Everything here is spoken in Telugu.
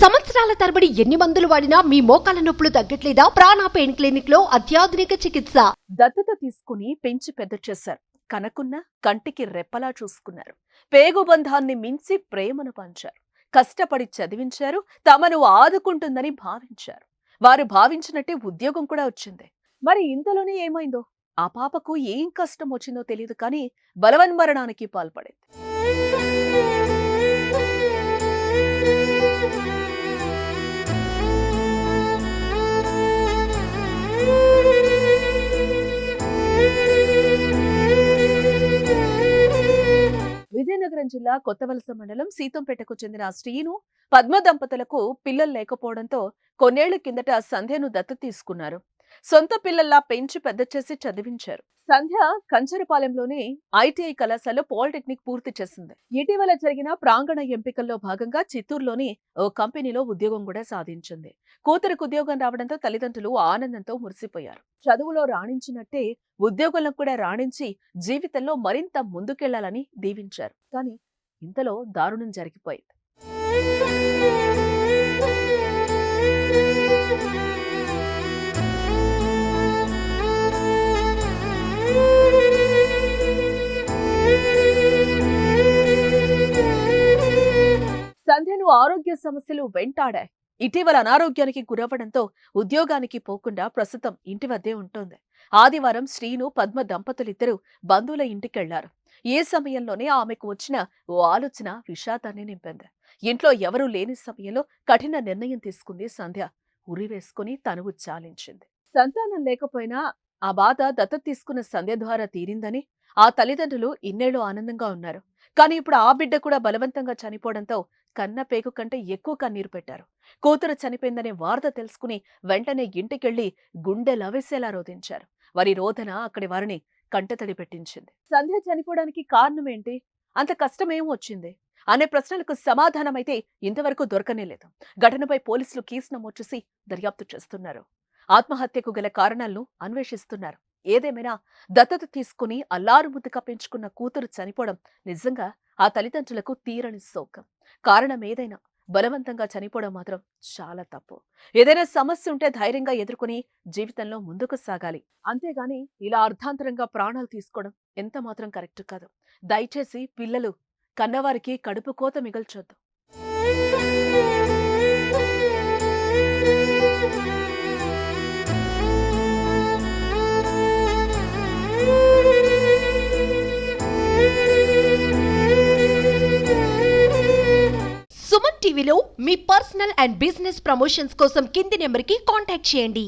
సంవత్సరాల తరబడి ఎన్ని మందులు వాడినా మీ మోకాల నొప్పులు తగ్గట్లేదా? ప్రాణ పెయిన్ క్లినిక్ లో అత్యాధునిక చికిత్స. దత్తత తీసుకుని పెంచి పెద్ద చేశారు. కనకున్న కంటికి రెప్పలా చూసుకున్నారు. పేగుబంధాన్ని మించి ప్రేమను పంచారు. కష్టపడి చదివించారు. తమను ఆదుకుంటుందని భావించారు. వారు భావించినట్టే ఉద్యోగం కూడా వచ్చింది. మరి ఇంతలోనే ఏమైందో? ఆ పాపకు ఏం కష్టం వచ్చిందో తెలియదు, కానీ బలవన్మరణానికి పాల్పడింది. విజయనగరం జిల్లా కొత్తవలస మండలం సీతంపేటకు చెందిన శ్రీను, పద్మ దంపతులకు పిల్లలు లేకపోవడంతో కొన్నేళ్ల కిందట సంధ్యను దత్తత తీసుకున్నారు. సొంత పిల్లల్లా పెంచి పెద్ద చేసి చదివించారు. సంధ్య కంచరపాలెంలోని ఐటీఐ కళాశాలలో పాలిటెక్నిక్ పూర్తి చేసింది. ఇటీవల జరిగిన ప్రాంగణ ఎంపికల్లో భాగంగా చిత్తూరులోని ఓ కంపెనీలో ఉద్యోగం కూడా సాధించింది. కూతురికి ఉద్యోగం రావడంతో తల్లిదండ్రులు ఆనందంతో మురిసిపోయారు. చదువులో రాణించినట్టే ఉద్యోగంలో కూడా రాణించి జీవితంలో మరింత ముందుకెళ్లాలని దీవించారు. కానీ ఇంతలో దారుణం జరిగిపోయింది. సంధ్యను ఆరోగ్య సమస్యలు వెంటాడాయి. ఇటీవల అనారోగ్యానికి గురవ్వడంతో ఉద్యోగానికి పోకుండా ప్రస్తుతం ఇంటి వద్దే ఉంటోంది. ఆదివారం శ్రీను, పద్మ దంపతులిద్దరూ బంధువుల ఇంటికెళ్లారు. ఈ సమయంలోనే ఆమెకు వచ్చిన ఓ ఆలోచన విషాదాన్ని నింపింది. ఇంట్లో ఎవరూ లేని సమయంలో కఠిన నిర్ణయం తీసుకుంది సంధ్య. ఉరి వేసుకుని తనువు చాలించింది. సంతానం లేకపోయినా ఆ బాధ దత్తత తీసుకున్న సంధ్య ద్వారా తీరిందని ఆ తల్లిదండ్రులు ఇన్నేళ్లు ఆనందంగా ఉన్నారు. కానీ ఇప్పుడు ఆ బిడ్డ కూడా బలవంతంగా చనిపోవడంతో కన్న పేగు కంటే ఎక్కువ కన్నీరు పెట్టారు. కూతురు చనిపోయిందనే వార్త తెలుసుకుని వెంటనే ఇంటికెళ్లి గుండె లవేసేలా రోధించారు. వారి రోదన అక్కడి వారిని కంటతడి పెట్టించింది. సంధ్య చనిపోవడానికి కారణమేంటి? అంత కష్టమేం వచ్చింది అనే ప్రశ్నలకు సమాధానమైతే ఇంతవరకు దొరకనేలేదు. ఘటనపై పోలీసులు కేసు నమోదు చేసి దర్యాప్తు చేస్తున్నారు. ఆత్మహత్యకు గల కారణాలను అన్వేషిస్తున్నారు. ఏదేమైనా దత్తత తీసుకుని అల్లారుముద్దుగా పెంచుకున్న కూతురు చనిపోవడం నిజంగా ఆ తల్లిదండ్రులకు తీరని శోకం. కారణం ఏదైనా బలవంతంగా చనిపోవడం మాత్రం చాలా తప్పు. ఏదైనా సమస్య ఉంటే ధైర్యంగా ఎదుర్కొని జీవితంలో ముందుకు సాగాలి. అంతేగాని ఇలా అర్ధాంతరంగా ప్రాణాలు తీసుకోవడం ఎంత మాత్రం కరెక్ట్ కాదు. దయచేసి పిల్లలు కన్నవారికి కడుపు కోత మిగల్చొద్దు. సుమన్ టీవీలో మీ పర్సనల్ అండ్ బిజినెస్ ప్రమోషన్స్ కోసం కింది నెంబర్కి కాంటాక్ట్ చేయండి.